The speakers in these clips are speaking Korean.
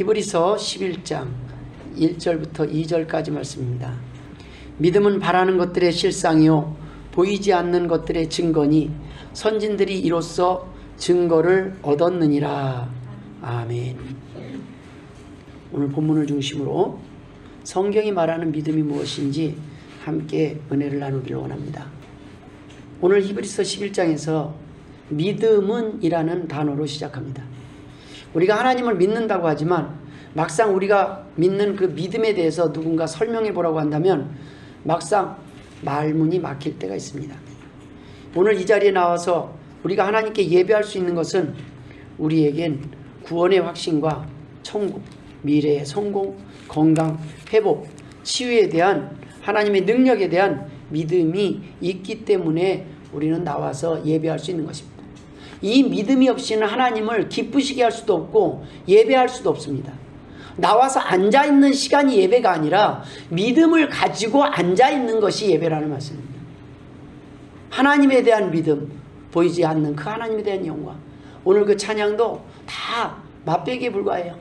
히브리서 11장 1절부터 2절까지 말씀입니다. 믿음은 바라는 것들의 실상이요 보이지 않는 것들의 증거니 선진들이 이로써 증거를 얻었느니라. 아멘. 오늘 본문을 중심으로 성경이 말하는 믿음이 무엇인지 함께 은혜를 나누기를 원합니다. 오늘 히브리서 11장에서 믿음은 이라는 단어로 시작합니다. 우리가 하나님을 믿는다고 하지만 막상 우리가 믿는 그 믿음에 대해서 누군가 설명해 보라고 한다면 막상 말문이 막힐 때가 있습니다. 오늘 이 자리에 나와서 우리가 하나님께 예배할 수 있는 것은 우리에겐 구원의 확신과 천국, 미래의 성공, 건강, 회복, 치유에 대한 하나님의 능력에 대한 믿음이 있기 때문에 우리는 나와서 예배할 수 있는 것입니다. 이 믿음이 없이는 하나님을 기쁘시게 할 수도 없고 예배할 수도 없습니다. 나와서 앉아있는 시간이 예배가 아니라 믿음을 가지고 앉아있는 것이 예배라는 말씀입니다. 하나님에 대한 믿음, 보이지 않는 그 하나님에 대한 영광. 오늘 그 찬양도 다 맛배기에 불과해요.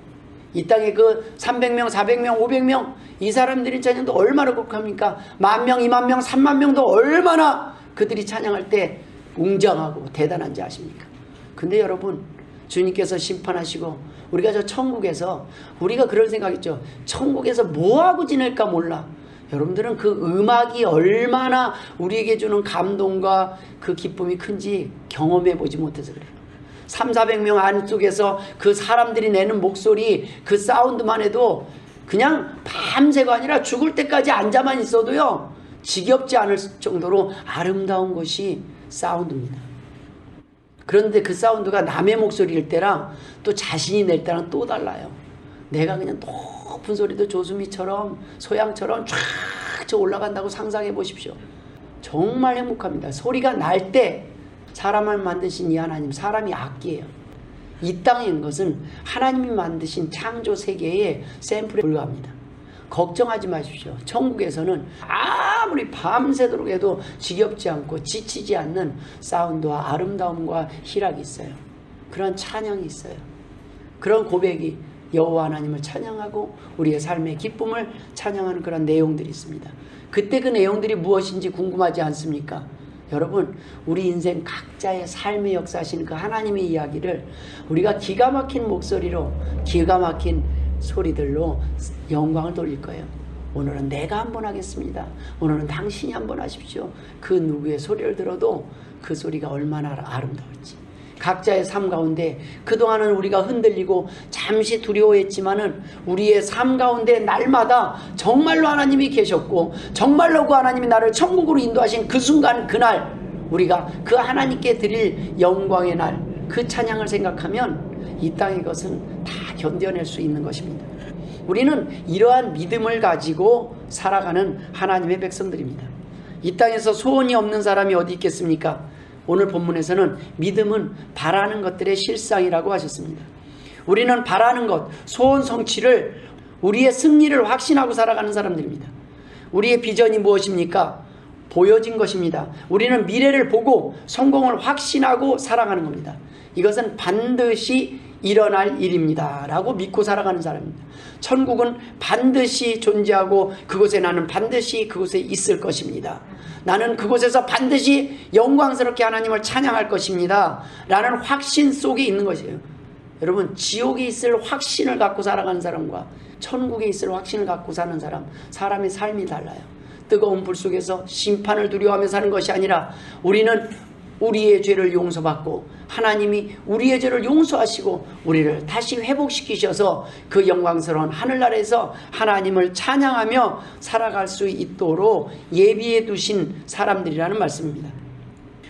이 땅에 그 300명, 400명, 500명 이 사람들이 찬양도 얼마나 곡합니까? 10,000명, 20,000명, 30,000명도 얼마나 그들이 찬양할 때 웅장하고 대단한지 아십니까? 근데 여러분, 주님께서 심판하시고 우리가 저 천국에서 우리가 그런 생각했죠. 천국에서 뭐하고 지낼까 몰라. 여러분들은 그 음악이 얼마나 우리에게 주는 감동과 그 기쁨이 큰지 경험해 보지 못해서 그래요. 300-400명 안쪽에서 그 사람들이 내는 목소리, 그 사운드만 해도 그냥 밤새가 아니라 죽을 때까지 앉아만 있어도요 지겹지 않을 정도로 아름다운 것이 사운드입니다. 그런데 그 사운드가 남의 목소리일 때랑 또 자신이 낼 때랑 또 달라요. 내가 그냥 높은 소리도 조수미처럼 소양처럼 쫙 올라간다고 상상해 보십시오. 정말 행복합니다. 소리가 날 때 사람을 만드신 이 하나님, 사람이 악기예요. 이 땅에 있는 것은 하나님이 만드신 창조 세계의 샘플에 불과합니다. 걱정하지 마십시오. 천국에서는 아무리 밤새도록 해도 지겹지 않고 지치지 않는 사운드와 아름다움과 희락이 있어요. 그런 찬양이 있어요. 그런 고백이 여호와 하나님을 찬양하고 우리의 삶의 기쁨을 찬양하는 그런 내용들이 있습니다. 그때 그 내용들이 무엇인지 궁금하지 않습니까? 여러분, 우리 인생 각자의 삶의 역사하시는 그 하나님의 이야기를 우리가 기가 막힌 목소리로 기가 막힌 소리들로 영광을 돌릴 거예요. 오늘은 내가 한번 하겠습니다. 오늘은 당신이 한번 하십시오. 그 누구의 소리를 들어도 그 소리가 얼마나 아름다울지. 각자의 삶 가운데 그동안은 우리가 흔들리고 잠시 두려워했지만은 우리의 삶 가운데 날마다 정말로 하나님이 계셨고 정말로 그 하나님이 나를 천국으로 인도하신 그 순간 그날 우리가 그 하나님께 드릴 영광의 날 그 찬양을 생각하면 이 땅의 것은 다 견뎌낼 수 있는 것입니다. 우리는 이러한 믿음을 가지고 살아가는 하나님의 백성들입니다. 이 땅에서 소원이 없는 사람이 어디 있겠습니까? 오늘 본문에서는 믿음은 바라는 것들의 실상이라고 하셨습니다. 우리는 바라는 것, 소원 성취를 우리의 승리를 확신하고 살아가는 사람들입니다. 우리의 비전이 무엇입니까? 보여진 것입니다. 우리는 미래를 보고 성공을 확신하고 살아가는 겁니다. 이것은 반드시 일어날 일입니다 라고 믿고 살아가는 사람입니다. 천국은 반드시 존재하고 그곳에 나는 반드시 그곳에 있을 것입니다. 나는 그곳에서 반드시 영광스럽게 하나님을 찬양할 것입니다 라는 확신 속에 있는 것이에요. 여러분, 지옥에 있을 확신을 갖고 살아가는 사람과 천국에 있을 확신을 갖고 사는 사람, 사람의 삶이 달라요. 뜨거운 불 속에서 심판을 두려워하며 사는 것이 아니라 우리는 우리의 죄를 용서받고 하나님이 우리의 죄를 용서하시고 우리를 다시 회복시키셔서 그 영광스러운 하늘나라에서 하나님을 찬양하며 살아갈 수 있도록 예비해 두신 사람들이라는 말씀입니다.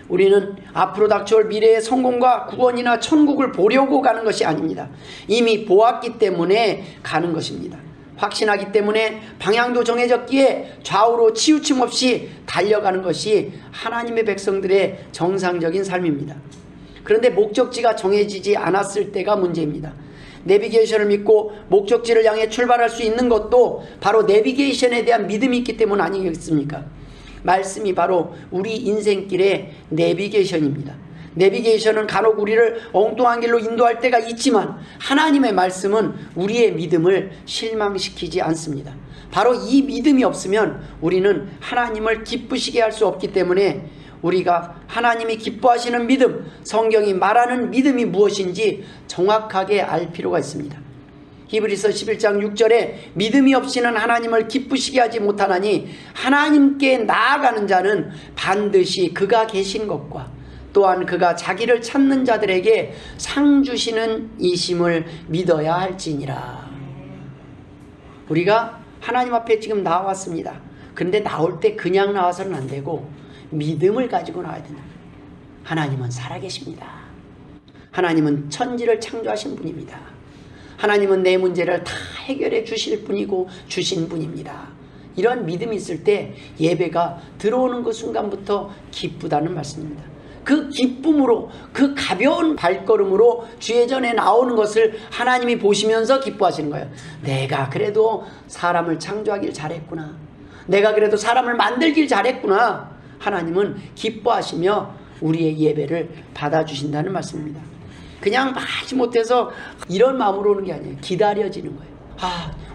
우리는 앞으로 닥쳐올 미래의 성공과 구원이나 천국을 보려고 가는 것이 아닙니다. 이미 보았기 때문에 가는 것입니다. 확신하기 때문에 방향도 정해졌기에 좌우로 치우침 없이 달려가는 것이 하나님의 백성들의 정상적인 삶입니다. 그런데 목적지가 정해지지 않았을 때가 문제입니다. 내비게이션을 믿고 목적지를 향해 출발할 수 있는 것도 바로 내비게이션에 대한 믿음이 있기 때문 아니겠습니까? 말씀이 바로 우리 인생길의 내비게이션입니다. 내비게이션은 간혹 우리를 엉뚱한 길로 인도할 때가 있지만 하나님의 말씀은 우리의 믿음을 실망시키지 않습니다. 바로 이 믿음이 없으면 우리는 하나님을 기쁘시게 할 수 없기 때문에 우리가 하나님이 기뻐하시는 믿음, 성경이 말하는 믿음이 무엇인지 정확하게 알 필요가 있습니다. 히브리서 11장 6절에 믿음이 없이는 하나님을 기쁘시게 하지 못하나니 하나님께 나아가는 자는 반드시 그가 계신 것과 또한 그가 자기를 찾는 자들에게 상 주시는 이심을 믿어야 할지니라. 우리가 하나님 앞에 지금 나왔습니다. 그런데 나올 때 그냥 나와서는 안 되고 믿음을 가지고 나와야 된다. 하나님은 살아계십니다. 하나님은 천지를 창조하신 분입니다. 하나님은 내 문제를 다 해결해 주실 분이고 주신 분입니다. 이런 믿음이 있을 때 예배가 들어오는 그 순간부터 기쁘다는 말씀입니다. 그 기쁨으로, 그 가벼운 발걸음으로 주의 전에 나오는 것을 하나님이 보시면서 기뻐하시는 거예요. 내가 그래도 사람을 창조하길 잘했구나. 내가 그래도 사람을 만들길 잘했구나. 하나님은 기뻐하시며 우리의 예배를 받아주신다는 말씀입니다. 그냥 마치 못해서 이런 마음으로 오는 게 아니에요. 기다려지는 거예요.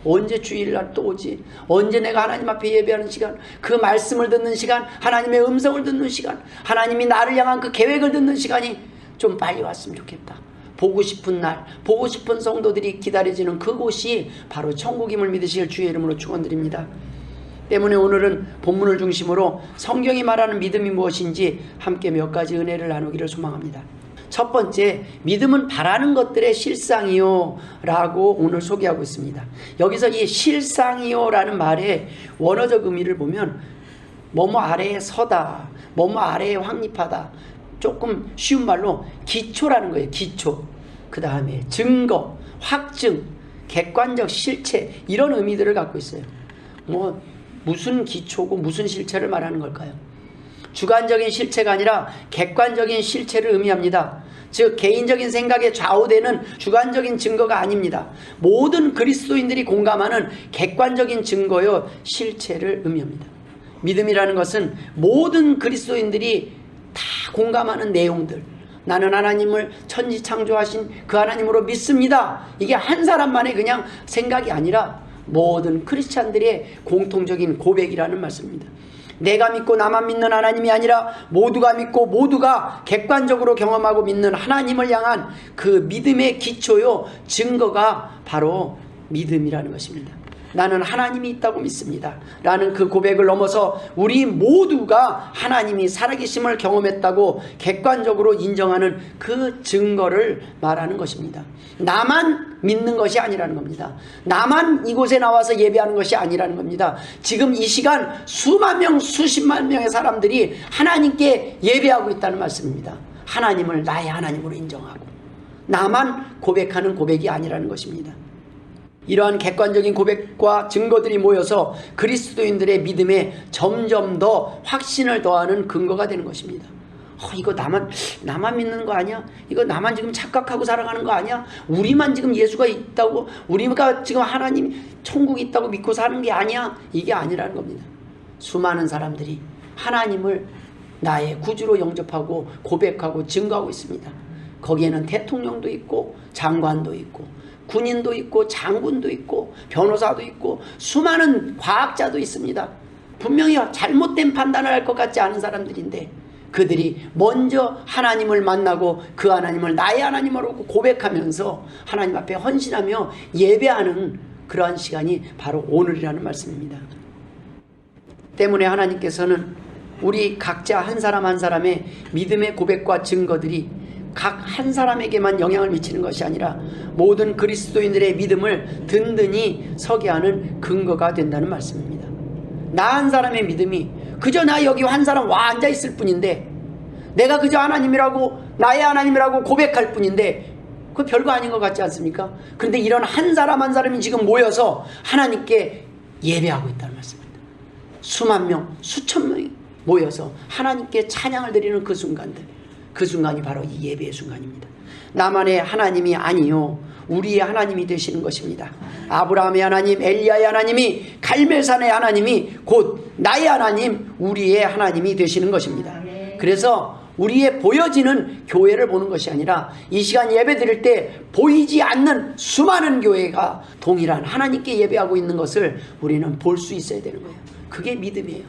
언제 주일날 또 오지? 언제 내가 하나님 앞에 예배하는 시간, 그 말씀을 듣는 시간, 하나님의 음성을 듣는 시간, 하나님이 나를 향한 그 계획을 듣는 시간이 좀 빨리 왔으면 좋겠다. 보고 싶은 날, 보고 싶은 성도들이 기다려지는 그곳이 바로 천국임을 믿으실 주의 이름으로 축원드립니다. 때문에 오늘은 본문을 중심으로 성경이 말하는 믿음이 무엇인지 함께 몇 가지 은혜를 나누기를 소망합니다. 첫 번째, 믿음은 바라는 것들의 실상이요 라고 오늘 소개하고 있습니다. 여기서 이 실상이요 라는 말의 원어적 의미를 보면 뭐뭐 아래에 서다, 뭐뭐 아래에 확립하다, 조금 쉬운 말로 기초라는 거예요. 기초. 그 다음에 증거, 확증, 객관적 실체, 이런 의미들을 갖고 있어요. 무슨 기초고 무슨 실체를 말하는 걸까요? 주관적인 실체가 아니라 객관적인 실체를 의미합니다. 즉 개인적인 생각에 좌우되는 주관적인 증거가 아닙니다. 모든 그리스도인들이 공감하는 객관적인 증거요 실체를 의미합니다. 믿음이라는 것은 모든 그리스도인들이 다 공감하는 내용들, 나는 하나님을 천지 창조하신 그 하나님으로 믿습니다. 이게 한 사람만의 그냥 생각이 아니라 모든 크리스찬들의 공통적인 고백이라는 말씀입니다. 내가 믿고 나만 믿는 하나님이 아니라 모두가 믿고 모두가 객관적으로 경험하고 믿는 하나님을 향한 그 믿음의 기초요 증거가 바로 믿음이라는 것입니다. 나는 하나님이 있다고 믿습니다 라는 그 고백을 넘어서 우리 모두가 하나님이 살아계심을 경험했다고 객관적으로 인정하는 그 증거를 말하는 것입니다. 나만 믿는 것이 아니라는 겁니다. 나만 이곳에 나와서 예배하는 것이 아니라는 겁니다. 지금 이 시간 수만 명, 수십만 명의 사람들이 하나님께 예배하고 있다는 말씀입니다. 하나님을 나의 하나님으로 인정하고 나만 고백하는 고백이 아니라는 것입니다. 이러한 객관적인 고백과 증거들이 모여서 그리스도인들의 믿음에 점점 더 확신을 더하는 근거가 되는 것입니다. 이거 나만 믿는 거 아니야? 이거 나만 지금 착각하고 살아가는 거 아니야? 우리만 지금 예수가 있다고, 우리가 지금 하나님 천국이 있다고 믿고 사는 게 아니야? 이게 아니라는 겁니다. 수많은 사람들이 하나님을 나의 구주로 영접하고 고백하고 증거하고 있습니다. 거기에는 대통령도 있고 장관도 있고 군인도 있고 장군도 있고 변호사도 있고 수많은 과학자도 있습니다. 분명히 잘못된 판단을 할 것 같지 않은 사람들인데 그들이 먼저 하나님을 만나고 그 하나님을 나의 하나님으로 고백하면서 하나님 앞에 헌신하며 예배하는 그러한 시간이 바로 오늘이라는 말씀입니다. 때문에 하나님께서는 우리 각자 한 사람 한 사람의 믿음의 고백과 증거들이 각 한 사람에게만 영향을 미치는 것이 아니라 모든 그리스도인들의 믿음을 든든히 서게 하는 근거가 된다는 말씀입니다. 나 한 사람의 믿음이 그저 나 여기 한 사람 와 앉아 있을 뿐인데 내가 그저 하나님이라고 나의 하나님이라고 고백할 뿐인데 그거 별거 아닌 것 같지 않습니까? 그런데 이런 한 사람 한 사람이 지금 모여서 하나님께 예배하고 있다는 말씀입니다. 수만 명, 수천 명이 모여서 하나님께 찬양을 드리는 그 순간들, 그 순간이 바로 이 예배의 순간입니다. 나만의 하나님이 아니요 우리의 하나님이 되시는 것입니다. 아브라함의 하나님, 엘리야의 하나님이, 갈멜산의 하나님이 곧 나의 하나님, 우리의 하나님이 되시는 것입니다. 그래서 우리의 보여지는 교회를 보는 것이 아니라 이 시간 예배 드릴 때 보이지 않는 수많은 교회가 동일한 하나님께 예배하고 있는 것을 우리는 볼 수 있어야 되는 거예요. 그게 믿음이에요.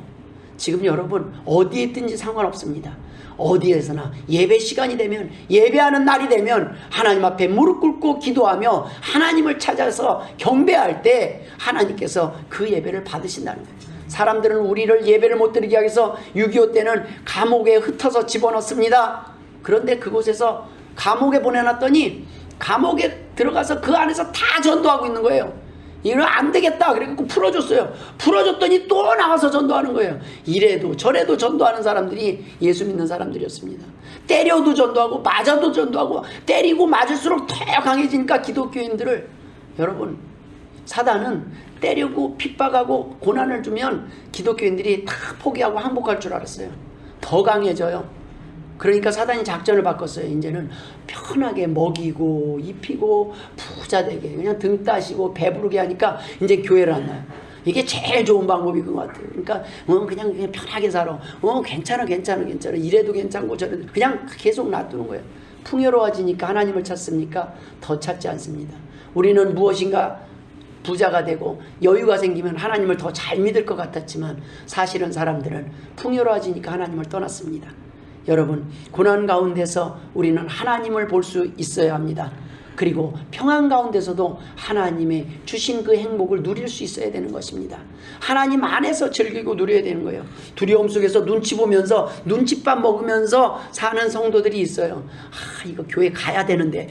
지금 여러분 어디에 있든지 상관없습니다. 어디에서나 예배 시간이 되면, 예배하는 날이 되면 하나님 앞에 무릎 꿇고 기도하며 하나님을 찾아서 경배할 때 하나님께서 그 예배를 받으신다는 거예요. 사람들은 우리를 예배를 못 드리게 하기 위해서 6.25 때는 감옥에 흩어서 집어넣습니다. 그런데 그곳에서 감옥에 보내놨더니 감옥에 들어가서 그 안에서 다 전도하고 있는 거예요. 이거 안 되겠다 그래갖고 풀어줬어요. 풀어줬더니 또 나가서 전도하는 거예요. 이래도 저래도 전도하는 사람들이 예수 믿는 사람들이었습니다. 때려도 전도하고 맞아도 전도하고, 때리고 맞을수록 더 강해지니까 기독교인들을, 여러분 사단은 때리고 핍박하고 고난을 주면 기독교인들이 다 포기하고 항복할 줄 알았어요. 더 강해져요. 그러니까 사단이 작전을 바꿨어요. 이제는 편하게 먹이고 입히고 부자되게 그냥 등 따시고 배부르게 하니까 이제 교회를 안 나요. 이게 제일 좋은 방법인 것 같아요. 그러니까 그냥 편하게 살아. 괜찮아 이래도 괜찮고 저래도 그냥 계속 놔두는 거예요. 풍요로워지니까 하나님을 찾습니까? 더 찾지 않습니다. 우리는 무엇인가 부자가 되고 여유가 생기면 하나님을 더 잘 믿을 것 같았지만 사실은 사람들은 풍요로워지니까 하나님을 떠났습니다. 여러분, 고난 가운데서 우리는 하나님을 볼 수 있어야 합니다. 그리고 평안 가운데서도 하나님의 주신 그 행복을 누릴 수 있어야 되는 것입니다. 하나님 안에서 즐기고 누려야 되는 거예요. 두려움 속에서 눈치 보면서 눈칫밥 먹으면서 사는 성도들이 있어요. 이거 교회 가야 되는데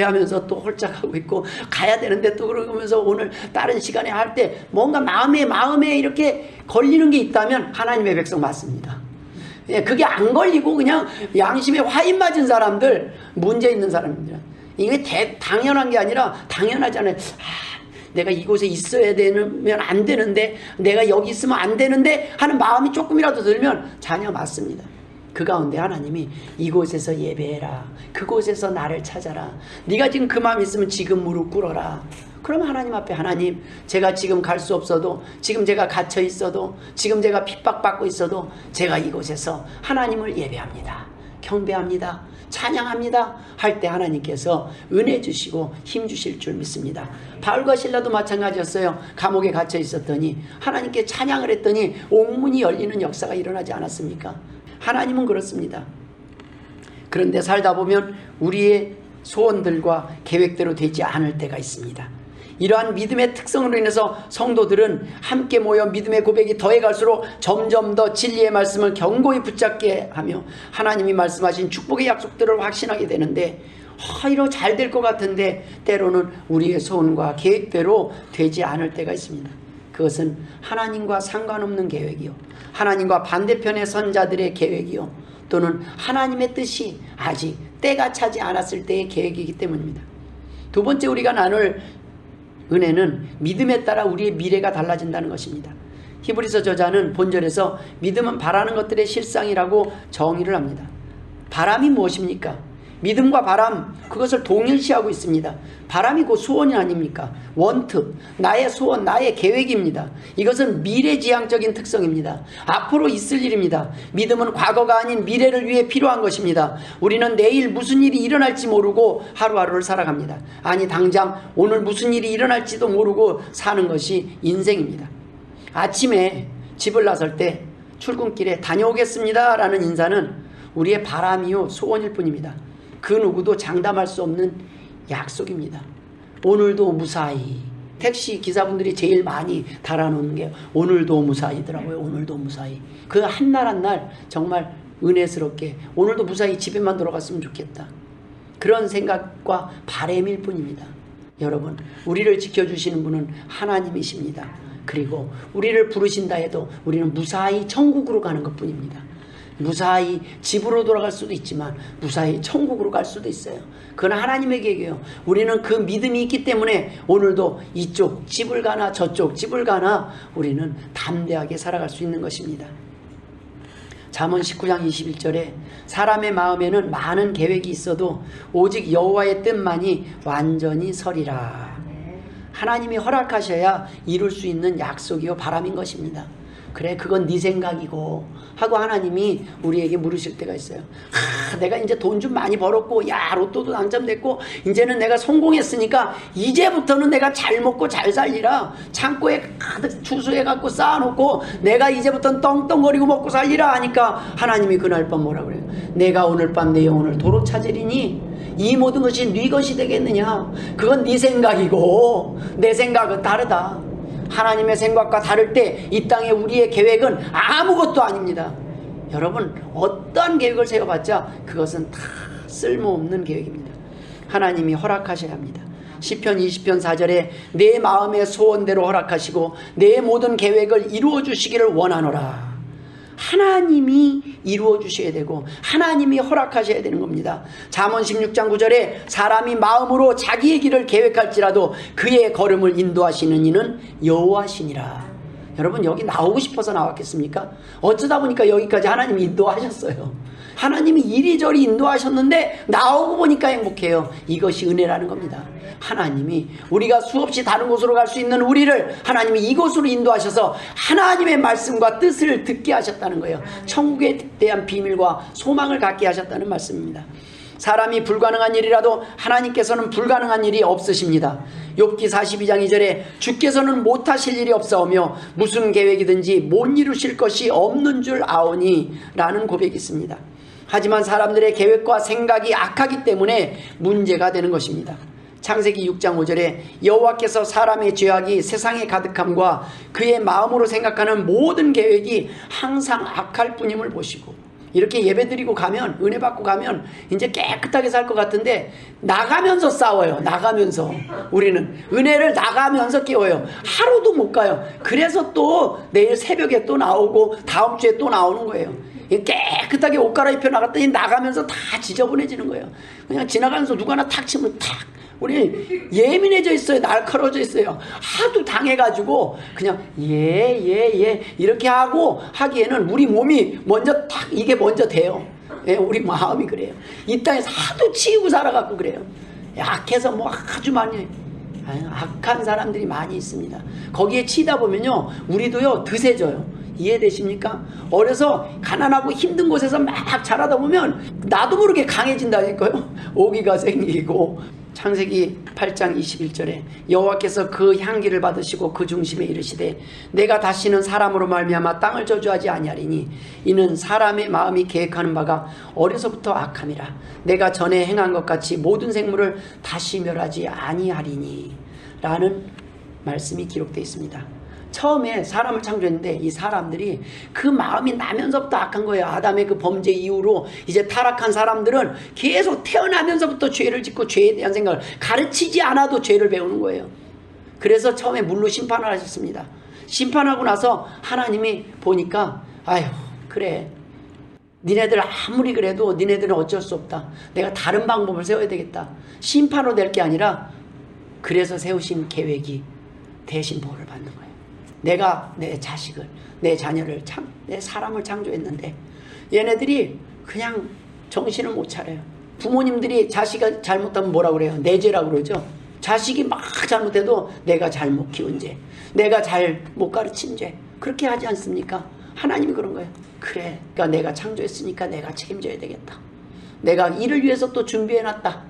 하면서 또 홀짝하고 있고, 가야 되는데 또 그러면서 오늘 다른 시간에 할 때 뭔가 마음에 이렇게 걸리는 게 있다면 하나님의 백성 맞습니다. 그게 안 걸리고 그냥 양심에 화인 맞은 사람들, 문제 있는 사람입니다. 이게 당연한 게 아니라 당연하잖아요. 내가 이곳에 있어야 되면 안 되는데, 내가 여기 있으면 안 되는데 하는 마음이 조금이라도 들면 자녀 맞습니다. 그 가운데 하나님이 이곳에서 예배해라, 그곳에서 나를 찾아라, 네가 지금 그 마음 있으면 지금 무릎 꿇어라. 그럼 하나님 앞에, 하나님 제가 지금 갈 수 없어도, 지금 제가 갇혀 있어도, 지금 제가 핍박받고 있어도 제가 이곳에서 하나님을 예배합니다, 경배합니다, 찬양합니다 할 때 하나님께서 은혜 주시고 힘 주실 줄 믿습니다. 바울과 실라도 마찬가지였어요. 감옥에 갇혀 있었더니 하나님께 찬양을 했더니 옥문이 열리는 역사가 일어나지 않았습니까? 하나님은 그렇습니다. 그런데 살다 보면 우리의 소원들과 계획대로 되지 않을 때가 있습니다. 이러한 믿음의 특성으로 인해서 성도들은 함께 모여 믿음의 고백이 더해갈수록 점점 더 진리의 말씀을 견고히 붙잡게 하며 하나님이 말씀하신 축복의 약속들을 확신하게 되는데, 이러 잘 될 것 같은데 때로는 우리의 소원과 계획대로 되지 않을 때가 있습니다. 그것은 하나님과 상관없는 계획이요, 하나님과 반대편의 선자들의 계획이요, 또는 하나님의 뜻이 아직 때가 차지 않았을 때의 계획이기 때문입니다. 두 번째 우리가 나눌 은혜는 믿음에 따라 우리의 미래가 달라진다는 것입니다. 히브리서 저자는 본절에서 믿음은 바라는 것들의 실상이라고 정의를 합니다. 바람이 무엇입니까? 믿음과 바람, 그것을 동일시하고 있습니다. 바람이 곧 소원이 아닙니까? 원트, 나의 소원, 나의 계획입니다. 이것은 미래지향적인 특성입니다. 앞으로 있을 일입니다. 믿음은 과거가 아닌 미래를 위해 필요한 것입니다. 우리는 내일 무슨 일이 일어날지 모르고 하루하루를 살아갑니다. 아니, 당장 오늘 무슨 일이 일어날지도 모르고 사는 것이 인생입니다. 아침에 집을 나설 때 출근길에 다녀오겠습니다 라는 인사는 우리의 바람이요 소원일 뿐입니다. 그 누구도 장담할 수 없는 약속입니다. 오늘도 무사히. 택시 기사분들이 제일 많이 달아놓는 게 오늘도 무사히더라고요. 오늘도 무사히. 그 한 날 한 날 정말 은혜스럽게 오늘도 무사히 집에만 돌아갔으면 좋겠다, 그런 생각과 바람일 뿐입니다. 여러분, 우리를 지켜주시는 분은 하나님이십니다. 그리고 우리를 부르신다 해도 우리는 무사히 천국으로 가는 것뿐입니다. 무사히 집으로 돌아갈 수도 있지만 무사히 천국으로 갈 수도 있어요. 그건 하나님의 계획이에요. 우리는 그 믿음이 있기 때문에 오늘도 이쪽 집을 가나 저쪽 집을 가나 우리는 담대하게 살아갈 수 있는 것입니다. 잠언 19장 21절에 사람의 마음에는 많은 계획이 있어도 오직 여호와의 뜻만이 완전히 서리라. 하나님이 허락하셔야 이룰 수 있는 약속이요 바람인 것입니다. 그래 그건 네 생각이고 하고 하나님이 우리에게 물으실 때가 있어요. 내가 이제 돈 좀 많이 벌었고 야 로또도 당첨됐고 이제는 내가 성공했으니까 이제부터는 내가 잘 먹고 잘 살리라. 창고에 가득 추수해갖고 쌓아놓고 내가 이제부터는 떵떵거리고 먹고 살리라 하니까 하나님이 그날 밤 뭐라 그래요? 내가 오늘 밤 내 영혼을 도로 찾으리니 이 모든 것이 네 것이 되겠느냐. 그건 네 생각이고 내 생각은 다르다. 하나님의 생각과 다를 때 이 땅에 우리의 계획은 아무것도 아닙니다. 여러분 어떠한 계획을 세워봤자 그것은 다 쓸모없는 계획입니다. 하나님이 허락하셔야 합니다. 시편 20편 4절에 내 마음의 소원대로 허락하시고 내 모든 계획을 이루어 주시기를 원하노라. 하나님이 이루어 주셔야 되고 하나님이 허락하셔야 되는 겁니다. 잠언 16장 9절에 사람이 마음으로 자기의 길을 계획할지라도 그의 걸음을 인도하시는 이는 여호와시니라. 여러분 여기 나오고 싶어서 나왔겠습니까? 어쩌다 보니까 여기까지 하나님이 인도하셨어요. 하나님이 이리저리 인도하셨는데 나오고 보니까 행복해요. 이것이 은혜라는 겁니다. 하나님이 우리가 수없이 다른 곳으로 갈 수 있는 우리를 하나님이 이곳으로 인도하셔서 하나님의 말씀과 뜻을 듣게 하셨다는 거예요. 천국에 대한 비밀과 소망을 갖게 하셨다는 말씀입니다. 사람이 불가능한 일이라도 하나님께서는 불가능한 일이 없으십니다. 욥기 42장 2절에 주께서는 못하실 일이 없사오며 무슨 계획이든지 못 이루실 것이 없는 줄 아오니 라는 고백이 있습니다. 하지만 사람들의 계획과 생각이 악하기 때문에 문제가 되는 것입니다. 창세기 6장 5절에 여호와께서 사람의 죄악이 세상에 가득함과 그의 마음으로 생각하는 모든 계획이 항상 악할 뿐임을 보시고, 이렇게 예배드리고 가면 은혜 받고 가면 이제 깨끗하게 살 것 같은데 나가면서 싸워요. 나가면서 우리는 은혜를 나가면서 깨워요. 하루도 못 가요. 그래서 또 내일 새벽에 또 나오고 다음 주에 또 나오는 거예요. 깨끗하게 옷 갈아입혀 나갔더니 나가면서 다 지저분해지는 거예요. 그냥 지나가면서 누가나 탁 치면 탁. 우리 예민해져 있어요. 날카로워져 있어요. 하도 당해가지고 그냥 예 이렇게 하고 하기에는 우리 몸이 먼저 탁 이게 먼저 돼요. 예, 우리 마음이 그래요. 이 땅에서 하도 치이고 살아갖고 그래요. 약해서 뭐 아주 많이 악한 사람들이 많이 있습니다. 거기에 치다 보면요 우리도요 드세져요. 이해되십니까? 어려서 가난하고 힘든 곳에서 막 자라다 보면 나도 모르게 강해진다니까요. 오기가 생기고. 창세기 8장 21절에 여호와께서 그 향기를 받으시고 그 중심에 이르시되 내가 다시는 사람으로 말미암아 땅을 저주하지 아니하리니 이는 사람의 마음이 계획하는 바가 어려서부터 악함이라. 내가 전에 행한 것 같이 모든 생물을 다시 멸하지 아니하리니 라는 말씀이 기록되어 있습니다. 처음에 사람을 창조했는데 이 사람들이 그 마음이 나면서부터 악한 거예요. 아담의 그 범죄 이후로 이제 타락한 사람들은 계속 태어나면서부터 죄를 짓고 죄에 대한 생각을 가르치지 않아도 죄를 배우는 거예요. 그래서 처음에 물로 심판을 하셨습니다. 심판하고 나서 하나님이 보니까 아휴 그래 니네들 아무리 그래도 니네들은 어쩔 수 없다. 내가 다른 방법을 세워야 되겠다. 심판으로 될 게 아니라 그래서 세우신 계획이 대신 벌을 받는 거예요. 내가 내 자식을, 내 자녀를, 내 사람을 창조했는데 얘네들이 그냥 정신을 못 차려요. 부모님들이 자식이 잘못하면 뭐라고 그래요? 내 죄라고 그러죠. 자식이 막 잘못해도 내가 잘못 키운 죄, 내가 잘못 가르친 죄, 그렇게 하지 않습니까? 하나님이 그런 거예요. 그래, 그러니까 내가 창조했으니까 내가 책임져야 되겠다. 내가 이를 위해서 또 준비해놨다.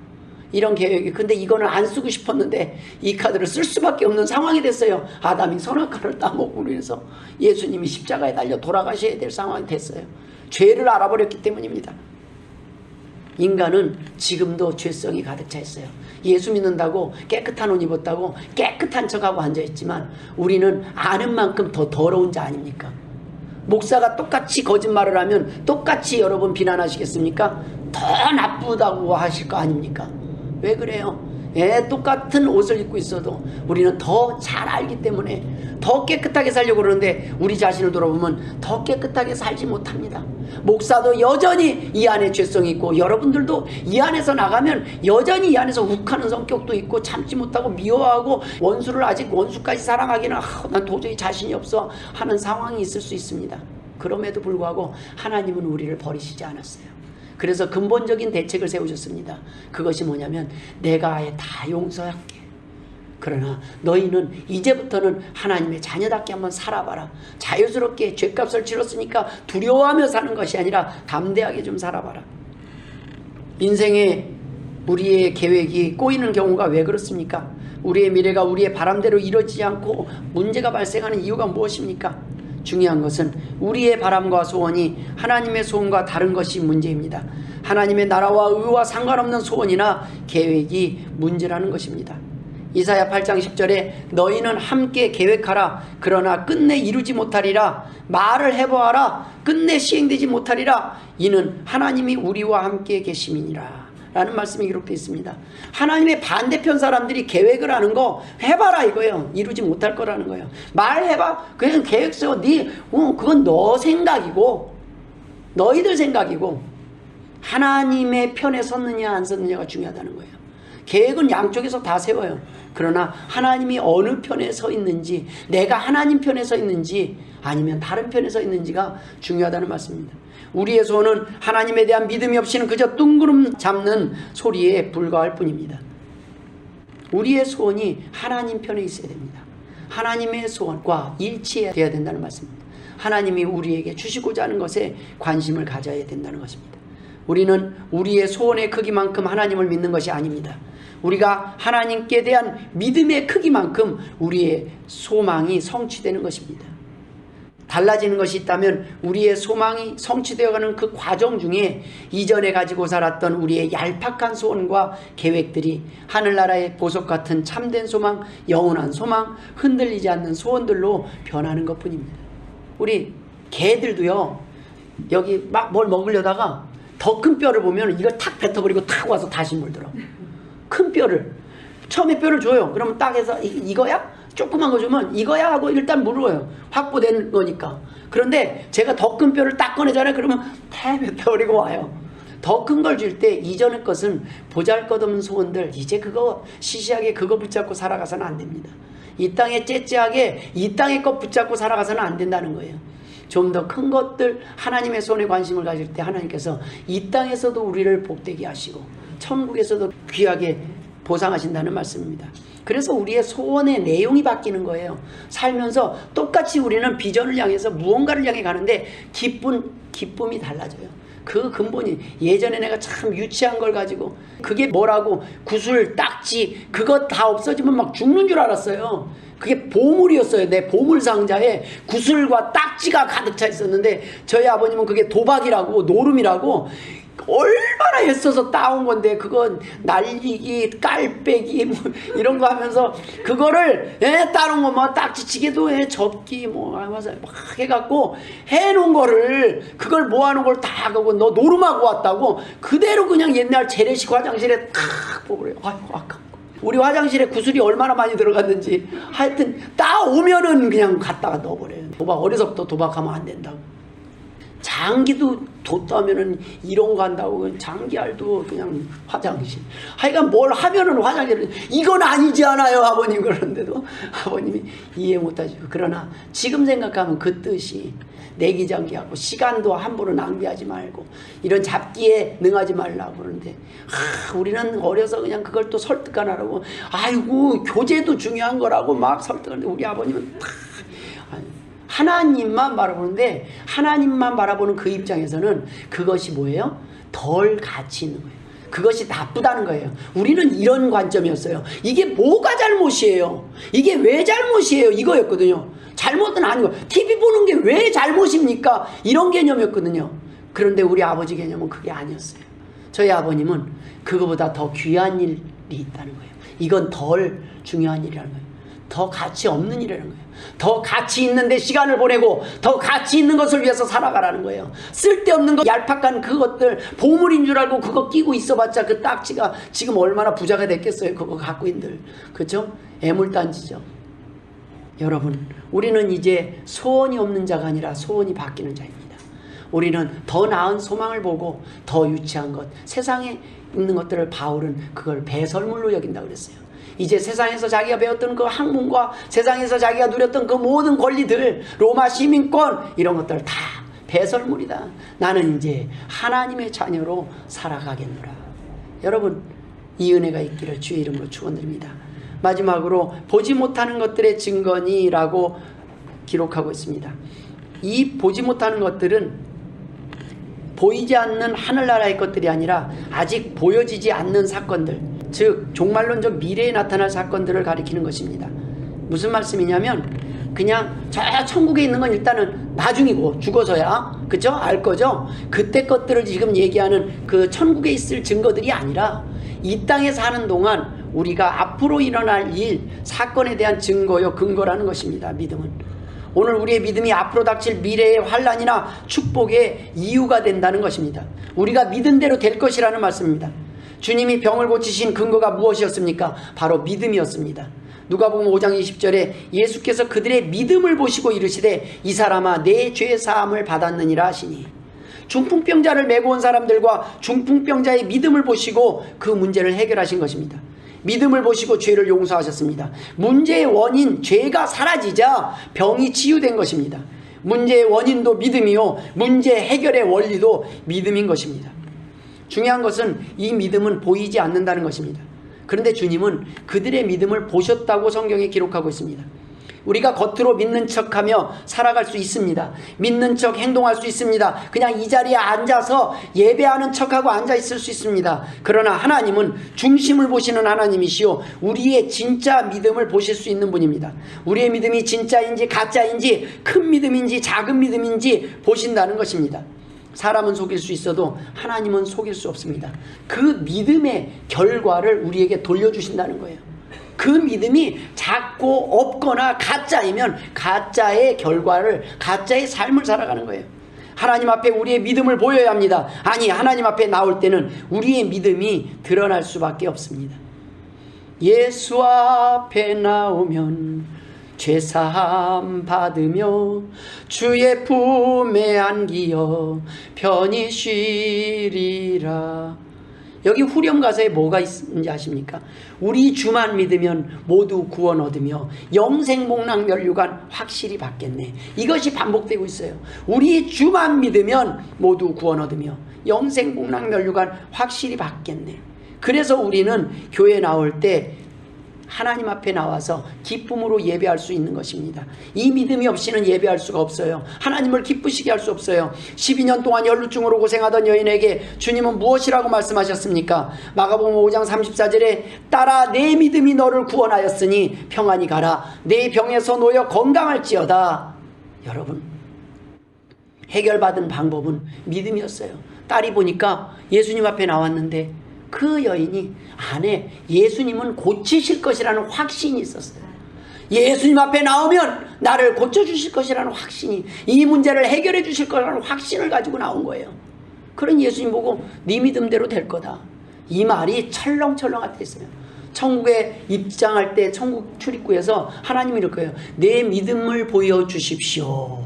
이런 계획이. 근데 이거는 안 쓰고 싶었는데 이 카드를 쓸 수밖에 없는 상황이 됐어요. 아담이 선악과를 따먹고 그래서 예수님이 십자가에 달려 돌아가셔야 될 상황이 됐어요. 죄를 알아버렸기 때문입니다. 인간은 지금도 죄성이 가득 차 있어요. 예수 믿는다고 깨끗한 옷 입었다고 깨끗한 척하고 앉아있지만 우리는 아는 만큼 더 더러운 자 아닙니까? 목사가 똑같이 거짓말을 하면 똑같이 여러분 비난하시겠습니까? 더 나쁘다고 하실 거 아닙니까? 왜 그래요? 예, 똑같은 옷을 입고 있어도 우리는 더 잘 알기 때문에 더 깨끗하게 살려고 그러는데 우리 자신을 돌아보면 더 깨끗하게 살지 못합니다. 목사도 여전히 이 안에 죄성이 있고 여러분들도 이 안에서 나가면 여전히 이 안에서 욱하는 성격도 있고 참지 못하고 미워하고 원수를 아직 원수까지 사랑하기는 난 도저히 자신이 없어 하는 상황이 있을 수 있습니다. 그럼에도 불구하고 하나님은 우리를 버리시지 않았어요. 그래서 근본적인 대책을 세우셨습니다. 그것이 뭐냐면 내가 아예 다 용서할게. 그러나 너희는 이제부터는 하나님의 자녀답게 한번 살아봐라. 자유스럽게 죗값을 치렀으니까 두려워하며 사는 것이 아니라 담대하게 좀 살아봐라. 인생에 우리의 계획이 꼬이는 경우가 왜 그렇습니까? 우리의 미래가 우리의 바람대로 이루어지지 않고 문제가 발생하는 이유가 무엇입니까? 중요한 것은 우리의 바람과 소원이 하나님의 소원과 다른 것이 문제입니다. 하나님의 나라와 의와 상관없는 소원이나 계획이 문제라는 것입니다. 이사야 8장 10절에 너희는 함께 계획하라. 그러나 끝내 이루지 못하리라. 말을 해보아라. 끝내 시행되지 못하리라. 이는 하나님이 우리와 함께 계심이니라. 라는 말씀이 기록되어 있습니다. 하나님의 반대편 사람들이 계획을 하는 거 해봐라 이거예요. 이루지 못할 거라는 거예요. 말해봐. 그냥 계획 세워. 그건 너 생각이고 너희들 생각이고 하나님의 편에 섰느냐 안 섰느냐가 중요하다는 거예요. 계획은 양쪽에서 다 세워요. 그러나 하나님이 어느 편에 서 있는지, 내가 하나님 편에 서 있는지 아니면 다른 편에 서 있는지가 중요하다는 말씀입니다. 우리의 소원은 하나님에 대한 믿음이 없이는 그저 뜬구름 잡는 소리에 불과할 뿐입니다. 우리의 소원이 하나님 편에 있어야 됩니다. 하나님의 소원과 일치해야 된다는 말씀입니다. 하나님이 우리에게 주시고자 하는 것에 관심을 가져야 된다는 것입니다. 우리는 우리의 소원의 크기만큼 하나님을 믿는 것이 아닙니다. 우리가 하나님께 대한 믿음의 크기만큼 우리의 소망이 성취되는 것입니다. 달라지는 것이 있다면 우리의 소망이 성취되어가는 그 과정 중에 이전에 가지고 살았던 우리의 얄팍한 소원과 계획들이 하늘나라의 보석 같은 참된 소망, 영원한 소망, 흔들리지 않는 소원들로 변하는 것뿐입니다. 우리 개들도요, 여기 막 뭘 먹으려다가 더 큰 뼈를 보면 이걸 탁 뱉어버리고 탁 와서 다시 물더라. 큰 뼈를. 처음에 뼈를 줘요. 그러면 딱 해서 이거야? 조그만 거 주면 이거야 하고 일단 물어요. 확보된 거니까. 그런데 제가 더 큰 뼈를 딱 꺼내잖아요. 그러면 다 뱉어버리고 와요. 더 큰 걸 줄 때 이전의 것은 보잘것없는 소원들, 이제 그거 시시하게 그거 붙잡고 살아가서는 안 됩니다. 이 땅에 째째하게 이 땅의 것 붙잡고 살아가서는 안 된다는 거예요. 좀 더 큰 것들, 하나님의 손에 관심을 가질 때 하나님께서 이 땅에서도 우리를 복되게 하시고 천국에서도 귀하게 보상하신다는 말씀입니다. 그래서 우리의 소원의 내용이 바뀌는 거예요. 살면서 똑같이 우리는 비전을 향해서 무언가를 향해 가는데 기쁨이 달라져요. 그 근본이, 예전에 내가 참 유치한 걸 가지고 그게 뭐라고 구슬, 딱지 그거 다 없어지면 막 죽는 줄 알았어요. 그게 보물이었어요. 내 보물 상자에 구슬과 딱지가 가득 차 있었는데 저희 아버님은 그게 도박이라고, 노름이라고 얼마나 애써서 따온 건데 그건 날리기, 깔빼기 뭐 이런 거 하면서 그거를 따놓은 거 뭐 딱지치기도 접기 뭐 하면서 막 해갖고 해놓은 거를 그걸 모아놓은 걸 다 하고 너 노름하고 왔다고 그대로 그냥 옛날 재래식 화장실에 탁 뽑으래요. 아이고 아깝고. 우리 화장실에 구슬이 얼마나 많이 들어갔는지 하여튼 따오면은 그냥 갖다가 넣어버려요. 어려서부터 도박하면 안 된다고. 장기도 뒀다면은 이런 거 한다고 장기알도 그냥 화장실. 하여간 뭘 하면은 화장실. 이건 아니지 않아요 아버님. 그러는데도 아버님이 이해 못하시고. 그러나 지금 생각하면 그 뜻이 내기장기하고 시간도 함부로 낭비하지 말고 이런 잡기에 능하지 말라고 그러는데 우리는 어려서 그냥 그걸 또 설득하라고 아이고 교제도 중요한 거라고 막 설득하는데 우리 아버님은 하나님만 바라보는데 하나님만 바라보는 그 입장에서는 그것이 뭐예요? 덜 가치 있는 거예요. 그것이 나쁘다는 거예요. 우리는 이런 관점이었어요. 이게 뭐가 잘못이에요? 이게 왜 잘못이에요? 이거였거든요. 잘못은 아니고 TV 보는 게 왜 잘못입니까? 이런 개념이었거든요. 그런데 우리 아버지 개념은 그게 아니었어요. 저희 아버님은 그거보다 더 귀한 일이 있다는 거예요. 이건 덜 중요한 일이라는 거예요. 더 가치 없는 일이라는 거예요. 더 가치 있는데 시간을 보내고 더 가치 있는 것을 위해서 살아가라는 거예요. 쓸데없는 거, 얄팍한 그것들 보물인 줄 알고 그거 끼고 있어봤자 그 딱지가 지금 얼마나 부자가 됐겠어요. 그거 갖고 있는들. 그렇죠? 애물단지죠. 여러분, 우리는 이제 소원이 없는 자가 아니라 소원이 바뀌는 자입니다. 우리는 더 나은 소망을 보고 더 유치한 것, 세상에 있는 것들을 바울은 그걸 배설물로 여긴다고 그랬어요. 이제 세상에서 자기가 배웠던 그 학문과 세상에서 자기가 누렸던 그 모든 권리들, 로마 시민권 이런 것들 다 배설물이다. 나는 이제 하나님의 자녀로 살아가겠노라. 여러분, 이 은혜가 있기를 주의 이름으로 축원드립니다. 마지막으로 보지 못하는 것들의 증거니라고 기록하고 있습니다. 이 보지 못하는 것들은 보이지 않는 하늘나라의 것들이 아니라 아직 보여지지 않는 사건들, 즉 종말론적 미래에 나타날 사건들을 가리키는 것입니다. 무슨 말씀이냐면 그냥 저 천국에 있는 건 일단은 나중이고 죽어서야 그죠? 알 거죠? 그때 것들을 지금 얘기하는 그 천국에 있을 증거들이 아니라 이 땅에 사는 동안 우리가 앞으로 일어날 일, 사건에 대한 증거요, 근거라는 것입니다. 믿음은. 오늘 우리의 믿음이 앞으로 닥칠 미래의 환난이나 축복의 이유가 된다는 것입니다. 우리가 믿은 대로 될 것이라는 말씀입니다. 주님이 병을 고치신 근거가 무엇이었습니까? 바로 믿음이었습니다. 누가복음 5장 20절에 예수께서 그들의 믿음을 보시고 이르시되 이 사람아 내 죄 사함을 받았느니라 하시니, 중풍병자를 메고 온 사람들과 중풍병자의 믿음을 보시고 그 문제를 해결하신 것입니다. 믿음을 보시고 죄를 용서하셨습니다. 문제의 원인 죄가 사라지자 병이 치유된 것입니다. 문제의 원인도 믿음이요, 문제 해결의 원리도 믿음인 것입니다. 중요한 것은 이 믿음은 보이지 않는다는 것입니다. 그런데 주님은 그들의 믿음을 보셨다고 성경에 기록하고 있습니다. 우리가 겉으로 믿는 척하며 살아갈 수 있습니다. 믿는 척 행동할 수 있습니다. 그냥 이 자리에 앉아서 예배하는 척하고 앉아 있을 수 있습니다. 그러나 하나님은 중심을 보시는 하나님이시요, 우리의 진짜 믿음을 보실 수 있는 분입니다. 우리의 믿음이 진짜인지 가짜인지 큰 믿음인지 작은 믿음인지 보신다는 것입니다. 사람은 속일 수 있어도 하나님은 속일 수 없습니다. 그 믿음의 결과를 우리에게 돌려주신다는 거예요. 그 믿음이 작고 없거나 가짜이면 가짜의 결과를, 가짜의 삶을 살아가는 거예요. 하나님 앞에 우리의 믿음을 보여야 합니다. 아니, 하나님 앞에 나올 때는 우리의 믿음이 드러날 수밖에 없습니다. 예수 앞에 나오면 죄사함 받으며 주의 품에 안기어 편히 쉬리라. 여기 후렴 가사에 뭐가 있는지 아십니까? 우리 주만 믿으면 모두 구원 얻으며 영생복락면류관 확실히 받겠네. 이것이 반복되고 있어요. 우리 주만 믿으면 모두 구원 얻으며 영생복락면류관 확실히 받겠네. 그래서 우리는 교회 나올 때 하나님 앞에 나와서 기쁨으로 예배할 수 있는 것입니다. 이 믿음이 없이는 예배할 수가 없어요. 하나님을 기쁘시게 할 수 없어요. 12년 동안 혈루증으로 고생하던 여인에게 주님은 무엇이라고 말씀하셨습니까? 마가복음 5장 34절에 딸아 내 믿음이 너를 구원하였으니 평안히 가라. 내 병에서 놓여 건강할지어다. 여러분, 해결받은 방법은 믿음이었어요. 딸이 보니까 예수님 앞에 나왔는데 그 여인이 안에 예수님은 고치실 것이라는 확신이 있었어요. 예수님 앞에 나오면 나를 고쳐주실 것이라는 확신이, 이 문제를 해결해 주실 거라는 확신을 가지고 나온 거예요. 그런 예수님 보고 네 믿음대로 될 거다. 이 말이 철렁철렁할 때 있어요. 천국에 입장할 때 천국 출입구에서 하나님이 이럴 거예요. 내 믿음을 보여주십시오.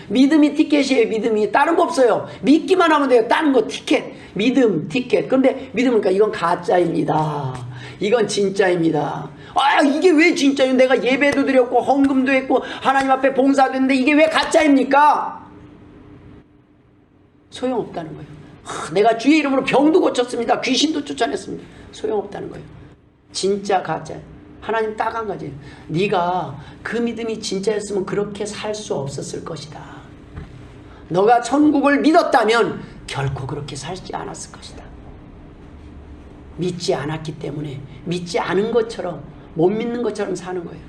믿음이 티켓이에요. 믿음이. 다른 거 없어요. 믿기만 하면 돼요. 다른 거 티켓. 믿음 티켓. 그런데 믿음이니까 이건 가짜입니다. 이건 진짜입니다. 아, 이게 왜 진짜예요? 내가 예배도 드렸고 헌금도 했고 하나님 앞에 봉사도 했는데 이게 왜 가짜입니까? 소용없다는 거예요. 내가 주의 이름으로 병도 고쳤습니다. 귀신도 쫓아냈습니다. 소용없다는 거예요. 진짜 가짜. 하나님 딱 한 가지예요. 네가 그 믿음이 진짜였으면 그렇게 살 수 없었을 것이다. 너가 천국을 믿었다면 결코 그렇게 살지 않았을 것이다. 믿지 않았기 때문에 믿지 않은 것처럼, 못 믿는 것처럼 사는 거예요.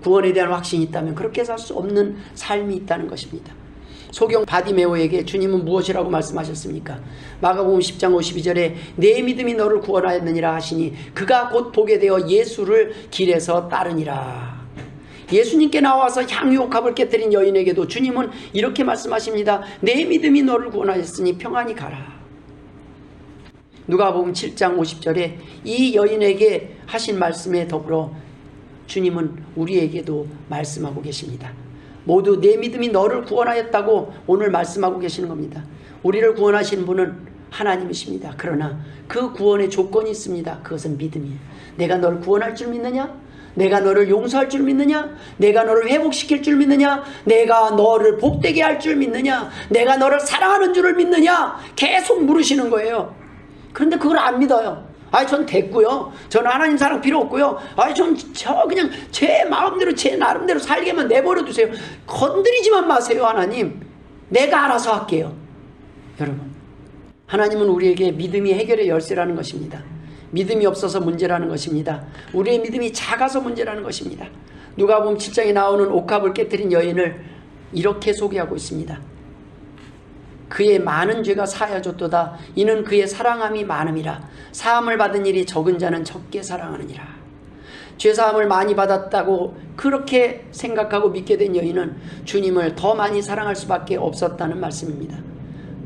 구원에 대한 확신이 있다면 그렇게 살 수 없는 삶이 있다는 것입니다. 소경 바디메오에게 주님은 무엇이라고 말씀하셨습니까? 마가복음 10장 52절에 내 믿음이 너를 구원하였느니라 하시니 그가 곧 보게 되어 예수를 길에서 따르니라. 예수님께 나와서 향유옥합을 깨뜨린 여인에게도 주님은 이렇게 말씀하십니다. 내 믿음이 너를 구원하였으니 평안히 가라. 누가복음 7장 50절에 이 여인에게 하신 말씀에 더불어 주님은 우리에게도 말씀하고 계십니다. 모두 내 믿음이 너를 구원하였다고 오늘 말씀하고 계시는 겁니다. 우리를 구원하시는 분은 하나님이십니다. 그러나 그 구원의 조건이 있습니다. 그것은 믿음이에요. 내가 너를 구원할 줄 믿느냐? 내가 너를 용서할 줄 믿느냐? 내가 너를 회복시킬 줄 믿느냐? 내가 너를 복되게 할 줄 믿느냐? 내가 너를 사랑하는 줄을 믿느냐? 계속 물으시는 거예요. 그런데 그걸 안 믿어요. 아이 전 됐고요. 저는 하나님 사랑 필요 없고요. 아이 저 그냥 제 마음대로 제 나름대로 살게만 내버려 두세요. 건드리지만 마세요. 하나님, 내가 알아서 할게요. 여러분, 하나님은 우리에게 믿음이 해결의 열쇠라는 것입니다. 믿음이 없어서 문제라는 것입니다. 우리의 믿음이 작아서 문제라는 것입니다. 누가복음 7장에 나오는 옥합을 깨뜨린 여인을 이렇게 소개하고 있습니다. 그의 많은 죄가 사하여졌도다. 이는 그의 사랑함이 많음이라. 사함을 받은 일이 적은 자는 적게 사랑하느니라. 죄사함을 많이 받았다고 그렇게 생각하고 믿게 된 여인은 주님을 더 많이 사랑할 수밖에 없었다는 말씀입니다.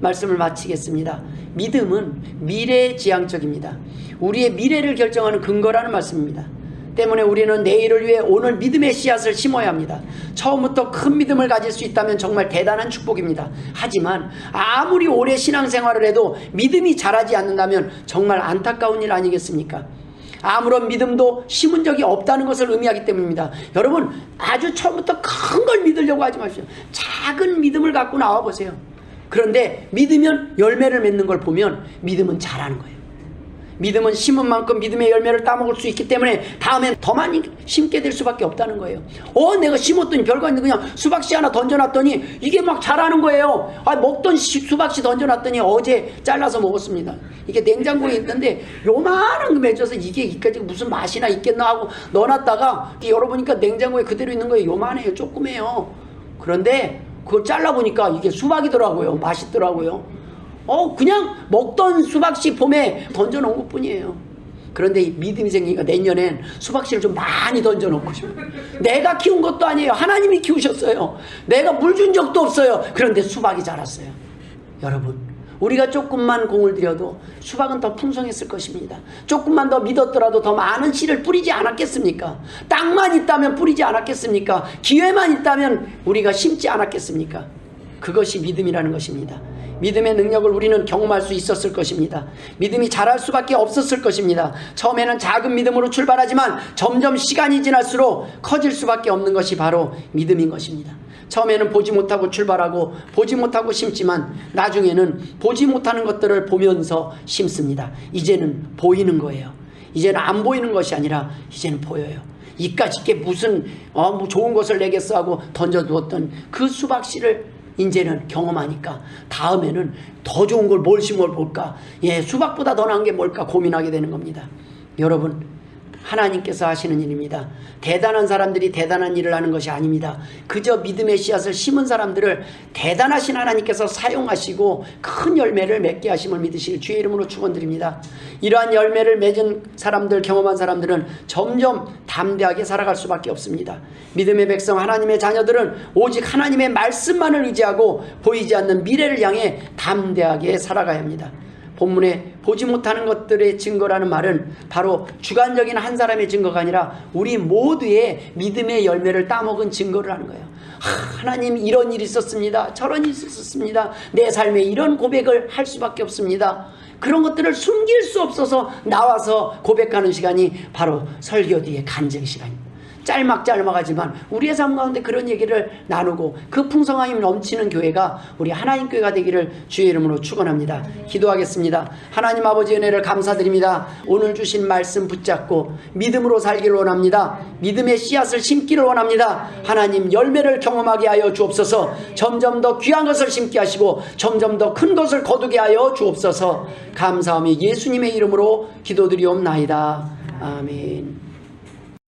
말씀을 마치겠습니다. 믿음은 미래지향적입니다. 우리의 미래를 결정하는 근거라는 말씀입니다. 때문에 우리는 내일을 위해 오늘 믿음의 씨앗을 심어야 합니다. 처음부터 큰 믿음을 가질 수 있다면 정말 대단한 축복입니다. 하지만 아무리 오래 신앙생활을 해도 믿음이 자라지 않는다면 정말 안타까운 일 아니겠습니까? 아무런 믿음도 심은 적이 없다는 것을 의미하기 때문입니다. 여러분, 아주 처음부터 큰 걸 믿으려고 하지 마십시오. 작은 믿음을 갖고 나와보세요. 그런데 믿으면 열매를 맺는 걸 보면 믿음은 자라는 거예요. 믿음은 심은 만큼 믿음의 열매를 따먹을 수 있기 때문에 다음엔 더 많이 심게 될 수밖에 없다는 거예요. 내가 심었더니 별거 아닌데 그냥 수박씨 하나 던져놨더니 이게 막 자라는 거예요. 먹던 수박씨 던져놨더니 어제 잘라서 먹었습니다. 이게 냉장고에 있는데 요만한 거 맺어서 이게 무슨 맛이나 있겠나 하고 넣어놨다가 열어보니까 냉장고에 그대로 있는 거예요. 요만해요. 조그매요. 그런데 그걸 잘라보니까 이게 수박이더라고요. 맛있더라고요. 그냥 먹던 수박씨 봄에 던져놓은 것 뿐이에요. 그런데 이 믿음이 생기니까 내년엔 수박씨를 좀 많이 던져놓고 싶어요. 내가 키운 것도 아니에요. 하나님이 키우셨어요. 내가 물 준 적도 없어요. 그런데 수박이 자랐어요. 여러분, 우리가 조금만 공을 들여도 수박은 더 풍성했을 것입니다. 조금만 더 믿었더라도 더 많은 씨를 뿌리지 않았겠습니까? 땅만 있다면 뿌리지 않았겠습니까? 기회만 있다면 우리가 심지 않았겠습니까? 그것이 믿음이라는 것입니다. 믿음의 능력을 우리는 경험할 수 있었을 것입니다. 믿음이 자랄 수밖에 없었을 것입니다. 처음에는 작은 믿음으로 출발하지만 점점 시간이 지날수록 커질 수밖에 없는 것이 바로 믿음인 것입니다. 처음에는 보지 못하고 출발하고 보지 못하고 심지만 나중에는 보지 못하는 것들을 보면서 심습니다. 이제는 보이는 거예요. 이제는 안 보이는 것이 아니라 이제는 보여요. 이까짓 게 무슨 뭐 좋은 것을 내겠어 하고 던져두었던 그 수박씨를 이제는 경험하니까 다음에는 더 좋은 걸 뭘 심어볼까, 수박보다 더 나은 게 뭘까 고민하게 되는 겁니다. 여러분, 하나님께서 하시는 일입니다. 대단한 사람들이 대단한 일을 하는 것이 아닙니다. 그저 믿음의 씨앗을 심은 사람들을 대단하신 하나님께서 사용하시고 큰 열매를 맺게 하심을 믿으실 주의 이름으로 축원드립니다. 이러한 열매를 맺은 사람들, 경험한 사람들은 점점 담대하게 살아갈 수밖에 없습니다. 믿음의 백성, 하나님의 자녀들은 오직 하나님의 말씀만을 의지하고 보이지 않는 미래를 향해 담대하게 살아가야 합니다. 본문에 보지 못하는 것들의 증거라는 말은 바로 주관적인 한 사람의 증거가 아니라 우리 모두의 믿음의 열매를 따먹은 증거를 하는 거예요. 하나님, 이런 일이 있었습니다. 저런 일이 있었습니다. 내 삶에 이런 고백을 할 수밖에 없습니다. 그런 것들을 숨길 수 없어서 나와서 고백하는 시간이 바로 설교 뒤에 간증 시간입니다. 짤막짤막하지만 우리의 삶 가운데 그런 얘기를 나누고 그 풍성함이 넘치는 교회가 우리 하나님 교회가 되기를 주의 이름으로 축원합니다. 기도하겠습니다. 하나님 아버지 은혜를 감사드립니다. 오늘 주신 말씀 붙잡고 믿음으로 살기를 원합니다. 믿음의 씨앗을 심기를 원합니다. 하나님, 열매를 경험하게 하여 주옵소서. 점점 더 귀한 것을 심게 하시고 점점 더 큰 것을 거두게 하여 주옵소서. 감사하며 예수님의 이름으로 기도드리옵나이다. 아멘.